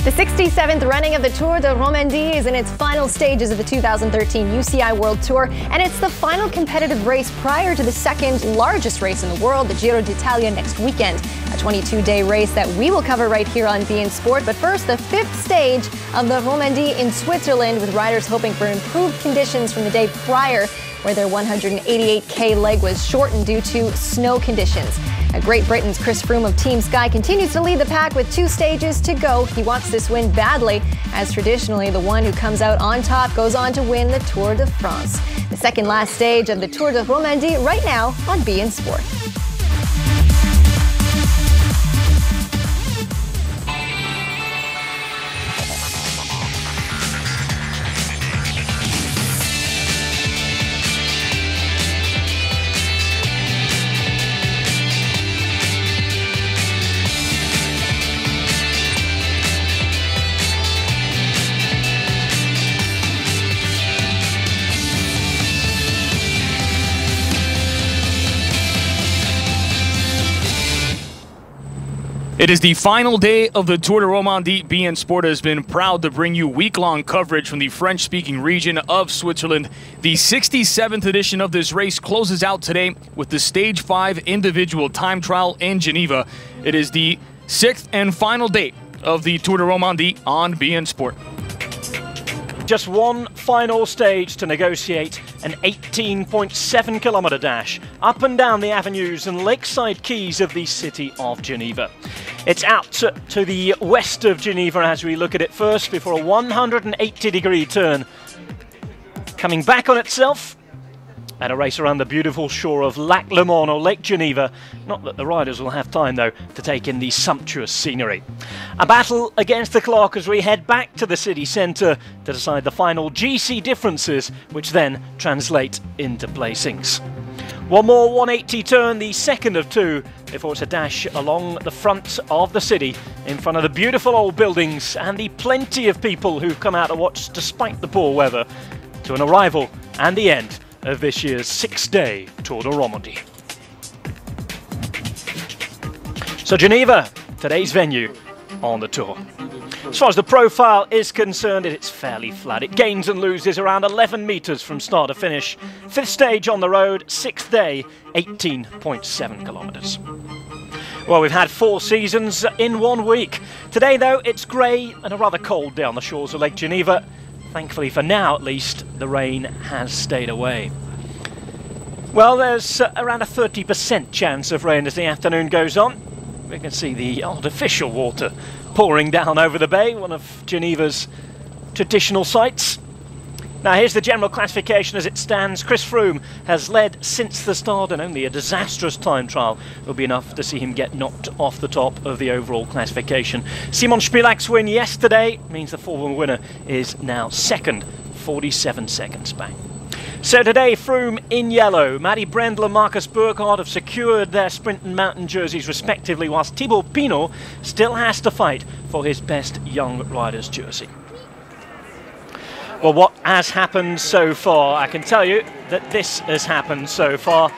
The 67th running of the Tour de Romandie is in its final stages of the 2013 UCI World Tour, and it's the final competitive race prior to the second largest race in the world, the Giro d'Italia, next weekend. A 22-day race that we will cover right here on beIN Sport. But first, the fifth stage of the Romandie in Switzerland, with riders hoping for improved conditions from the day prior, where their 188K leg was shortened due to snow conditions. Great Britain's Chris Froome of Team Sky continues to lead the pack with 2 stages to go. He wants this win badly, as traditionally the one who comes out on top goes on to win the Tour de France. The second last stage of the Tour de Romandie right now on beIN Sport. It is the final day of the Tour de Romandie. beIN Sport has been proud to bring you week-long coverage from the French-speaking region of Switzerland. The 67th edition of this race closes out today with the Stage 5 individual time trial in Geneva. It is the 6th and final day of the Tour de Romandie on beIN Sport. Just one final stage to negotiate an 18.7 kilometre dash up and down the avenues and lakeside quays of the city of Geneva. It's out to the west of Geneva as we look at it first before a 180-degree turn. Coming back on itself and a race around the beautiful shore of Lac Léman or Lake Geneva. Not that the riders will have time, though, to take in the sumptuous scenery. A battle against the clock as we head back to the city centre to decide the final GC differences, which then translate into placings. One more 180 turn, the second of 2, before it's a dash along the front of the city, in front of the beautiful old buildings and the plenty of people who've come out to watch despite the poor weather, to an arrival and the end of this year's 6-day Tour de Romandie. So Geneva, today's venue on the Tour. As far as the profile is concerned, it's fairly flat. It gains and loses around 11 metres from start to finish. 5th stage on the road, 6th day, 18.7 kilometres. Well, we've had 4 seasons in 1 week. Today, though, it's grey and a rather cold day on the shores of Lake Geneva. Thankfully, for now at least, the rain has stayed away. Well, there's around a 30% chance of rain as the afternoon goes on. We can see the artificial water pouring down over the bay, one of Geneva's traditional sights. Now, here's the general classification as it stands. Chris Froome has led since the start, and only a disastrous time trial will be enough to see him get knocked off the top of the overall classification. Simon Spilak's win yesterday means the former winner is now second, 47 seconds back. So today, Froome in yellow. Matty Brendel and Marcus Burkhardt have secured their sprint and mountain jerseys respectively, whilst Thibaut Pinot still has to fight for his best young riders jersey. Well, what has happened so far? I can tell you that this has happened so far.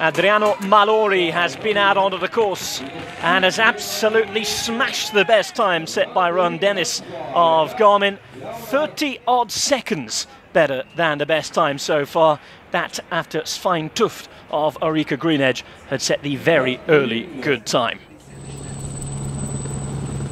Adriano Malori has been out onto the course and has absolutely smashed the best time set by Ron Dennis of Garmin. 30-odd seconds better than the best time so far. That after Svein Tuft of Orica Greenedge had set the very early good time.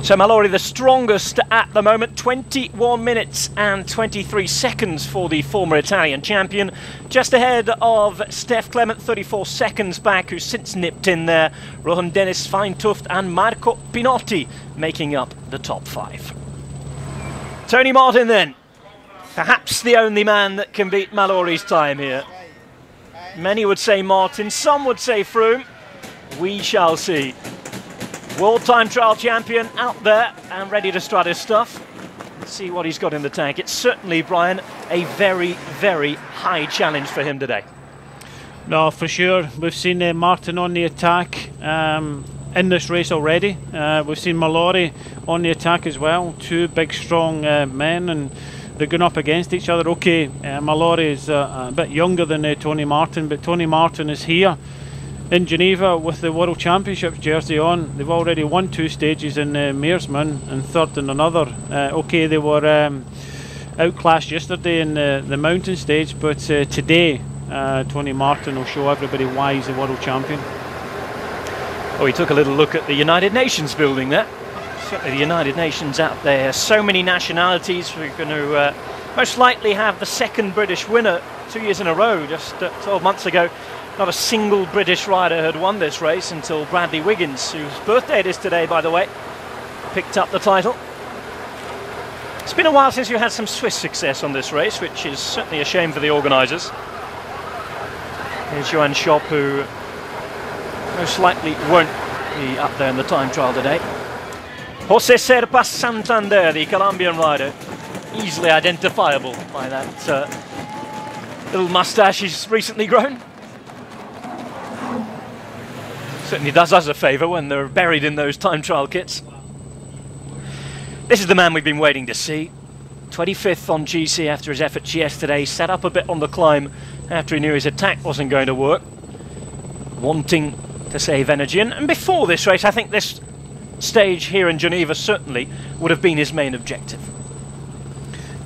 So Malori the strongest at the moment, 21 minutes and 23 seconds for the former Italian champion. Just ahead of Steph Clement, 34 seconds back, who's since nipped in there. Rohan Dennis, Svein Tuft and Marco Pinotti making up the top 5. Tony Martin then, perhaps the only man that can beat Malori's time here. Many would say Martin, some would say Froome. We shall see. World Time Trial champion out there and ready to strut his stuff. Let's see what he's got in the tank. It's certainly, Brian, a very, very high challenge for him today. No, for sure. We've seen Martin on the attack in this race already. We've seen Malori on the attack as well. 2 big, strong men, and they're going up against each other. Okay, Malori is a bit younger than Tony Martin, but Tony Martin is here. in Geneva with the World Championships jersey on. They've already won 2 stages in Meersman and 3rd in another. Okay, they were outclassed yesterday in the mountain stage, but today Tony Martin will show everybody why he's the world champion. Oh, he took a little look at the United Nations building there. Certainly the United Nations out there. So many nationalities. We're going to most likely have the 2nd British winner 2 years in a row. Just 12 months ago, not a single British rider had won this race until Bradley Wiggins, whose birthday it is today, by the way, picked up the title. It's been a while since you had some Swiss success on this race, which is certainly a shame for the organisers. Here's Johan Schopp, who most likely won't be up there in the time trial today. José Serpa Santander, the Colombian rider, easily identifiable by that little moustache he's recently grown. Certainly does us a favour when they're buried in those time trial kits. This is the man we've been waiting to see. 25th on GC after his efforts yesterday, set up a bit on the climb after he knew his attack wasn't going to work, wanting to save energy. And before this race, I think this stage here in Geneva certainly would have been his main objective.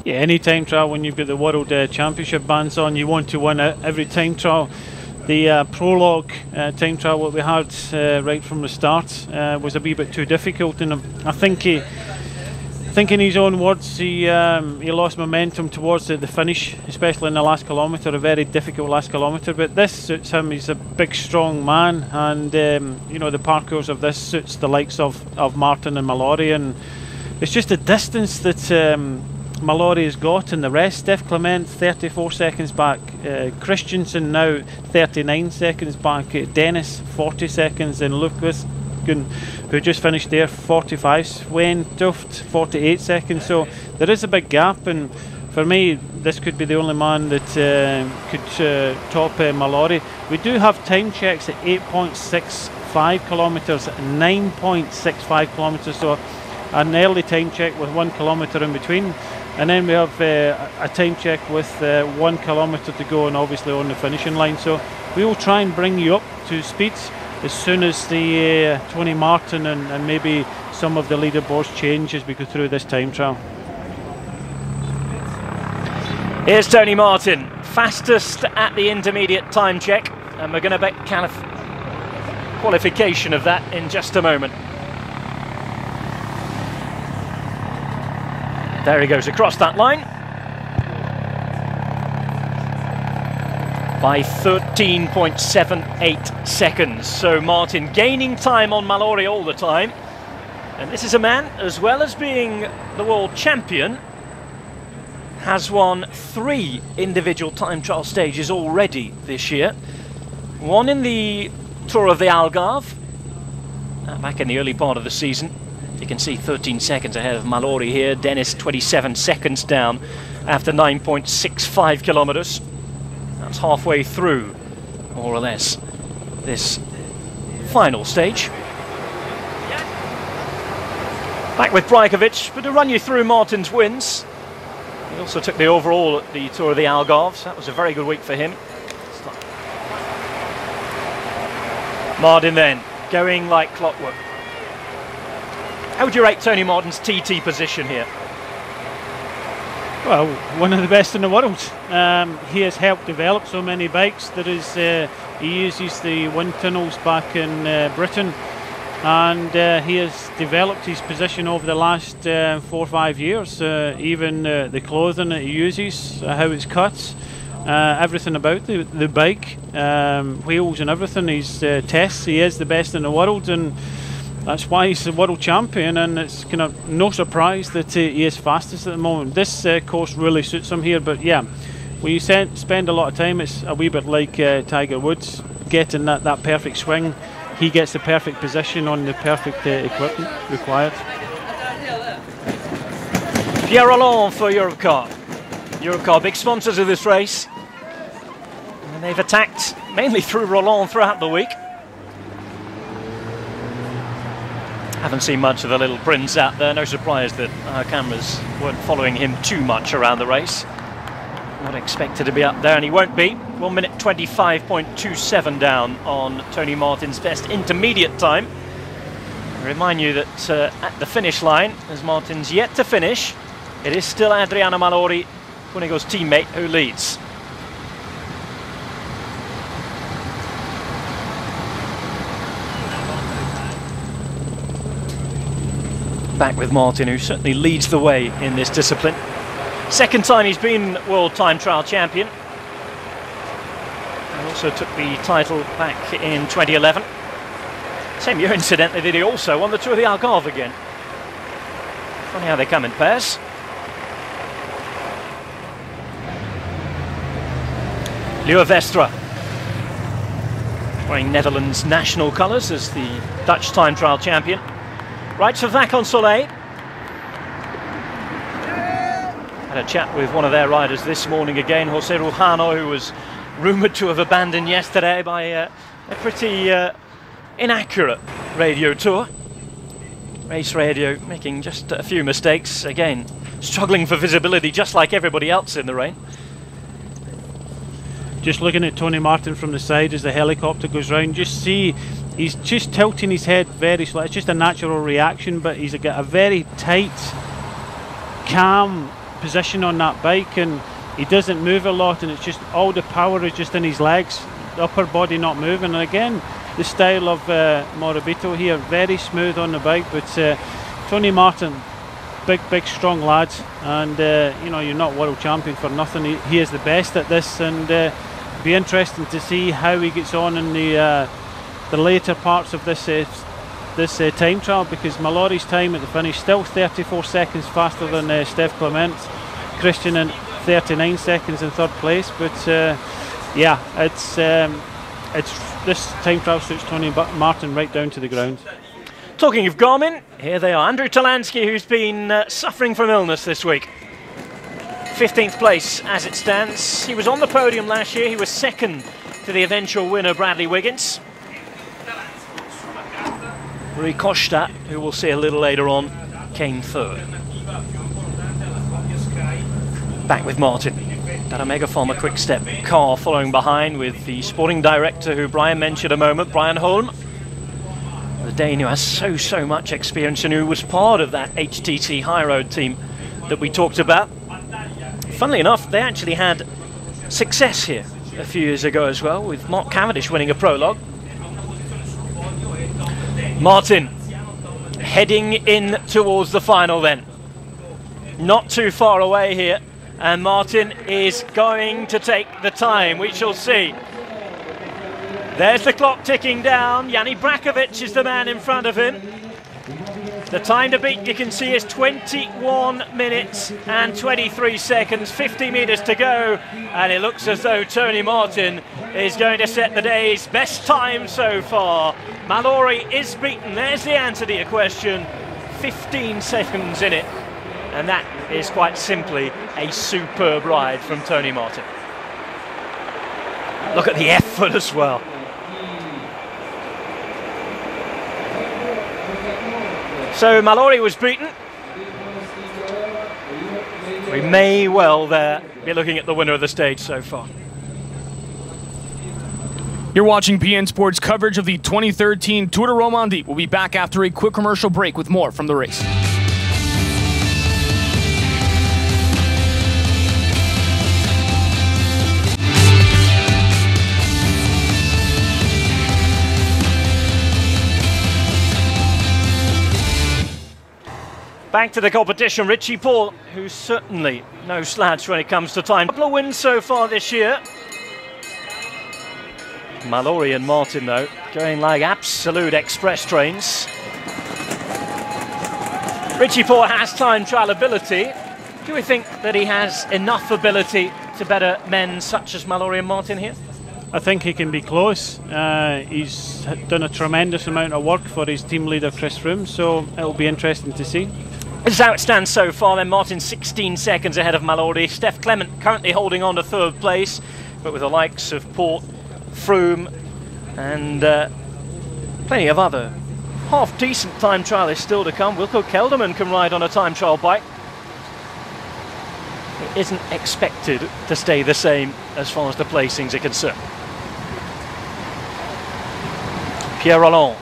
Yeah, any time trial when you've got the World Championship bands on, you want to win every time trial. The prologue time trial what we had right from the start was a wee bit too difficult, and I think in his own words, he lost momentum towards the finish, especially in the last kilometre, a very difficult last kilometre. But this suits him. He's a big, strong man, and you know, the parcours of this suits the likes of Martin and Mallory, and it's just the distance that Mallory has got, and the rest. Steph Clement 34 seconds back, Christensen now 39 seconds back, Dennis 40 seconds, and Lucas, who just finished there, 45. Sven Tuft 48 seconds. So there is a big gap, and for me this could be the only man that could top Mallory. We do have time checks at 8.65 kilometres, 9.65 kilometres, so an early time check with 1 kilometre in between, and then we have a time check with 1 kilometre to go, and obviously on the finishing line. So we will try and bring you up to speeds as soon as the Tony Martin and maybe some of the leaderboards change as we go through this time trial. Here's Tony Martin, fastest at the intermediate time check, and we're going to bet kind of qualification of that in just a moment. There he goes across that line by 13.78 seconds. So Martin gaining time on Mallory all the time. And this is a man, as well as being the world champion, has won 3 individual time trial stages already this year. One in the Tour of the Algarve, back in the early part of the season. You can see 13 seconds ahead of Mallory here. Dennis 27 seconds down after 9.65 kilometres. That's halfway through, more or less, this final stage. Back with Brajkovic, but to run you through Martin's wins. He also took the overall at the Tour of the Algarve, so that was a very good week for him. Martin then, going like clockwork. How would you rate Tony Martin's TT position here? Well, one of the best in the world. He has helped develop so many bikes. There is, he uses the wind tunnels back in Britain, and he has developed his position over the last 4 or 5 years. Even the clothing that he uses, how it's cut, everything about the bike, wheels and everything. His tests, he is the best in the world, and that's why he's the world champion, and it's kind of no surprise that he is fastest at the moment. This course really suits him here, but yeah, when you spend a lot of time, it's a wee bit like Tiger Woods, getting that perfect swing. He gets the perfect position on the perfect equipment required. Pierre Rolland for Europcar. Europcar, big sponsors of this race. And they've attacked mainly through Rolland throughout the week. Haven't seen much of the little prince out there. No surprise that our cameras weren't following him too much around the race. not expected to be up there, and he won't be. 1 minute 25.27 down on Tony Martin's best intermediate time. I remind you that at the finish line, as Martin's yet to finish, it is still Adriano Malori, Cunego's teammate, who leads. Back with Martin, who certainly leads the way in this discipline. Second time he's been World Time Trial Champion. He also took the title back in 2011. Same year, incidentally, that he also won the Tour de Algarve again. Funny how they come in pairs. Leo Vestra, wearing Netherlands national colours as the Dutch Time Trial Champion. Rides for Vacan Soleil. Had a chat with one of their riders this morning again, Jose Rujano, who was rumoured to have abandoned yesterday by a pretty inaccurate radio tour. Race radio making just a few mistakes, again struggling for visibility just like everybody else in the rain. Just looking at Tony Martin from the side as the helicopter goes round, just see he's just tilting his head very slightly. It's just a natural reaction, but he's got a very tight, calm position on that bike, and he doesn't move a lot, and it's just all the power is just in his legs, the upper body not moving. And again, the style of Morabito here, very smooth on the bike, but Tony Martin, big strong lad, and you know, you're not world champion for nothing. He is the best at this, and be interesting to see how he gets on in the later parts of this time trial, because Mallory's time at the finish still 34 seconds faster than Steph Clement, Christian in 39 seconds in third place. But yeah, it's this time trial suits Tony Martin right down to the ground. Talking of Garmin, here they are. Andrew Talansky, who's been suffering from illness this week. 15th place as it stands. He was on the podium last year. He was second to the eventual winner, Bradley Wiggins. Rui Costa, who we'll see a little later on, came third. Back with Martin. That Omega Pharma Quick Step car following behind with the sporting director who Brian mentioned a moment, Brian Holm. The Dane who has so much experience and who was part of that HTC High Road team that we talked about. Funnily enough, they actually had success here a few years ago as well, with Mark Cavendish winning a prologue. Martin heading in towards the final then. Not too far away here, and Martin is going to take the time. We shall see. There's the clock ticking down. Yanni Brakovic is the man in front of him. The time to beat, you can see, is 21 minutes and 23 seconds, 50 metres to go, and it looks as though Tony Martin is going to set the day's best time so far. Mallory is beaten. There's the answer to your question. 15 seconds in it, and that is quite simply a superb ride from Tony Martin. Look at the effort as well. So Mallory was beaten. We may well there be looking at the winner of the stage so far. You're watching PN Sports coverage of the 2013 Tour de Romandie. We'll be back after a quick commercial break with more from the race. Back to the competition, Richie Paul, who's certainly no slouch when it comes to time. A couple of wins so far this year. Mallory and Martin, though, going like absolute express trains. Richie Paul has time trial ability. Do we think that he has enough ability to better men such as Mallory and Martin here? I think he can be close. He's done a tremendous amount of work for his team leader Chris Froome, so it'll be interesting to see. This is how it stands so far then. Martin 16 seconds ahead of Mallory. Steph Clement currently holding on to third place, but with the likes of Port, Froome and plenty of other half-decent time trialists still to come. Wilco Kelderman can ride on a time trial bike. It isn't expected to stay the same as far as the placings are concerned. Pierre Rolland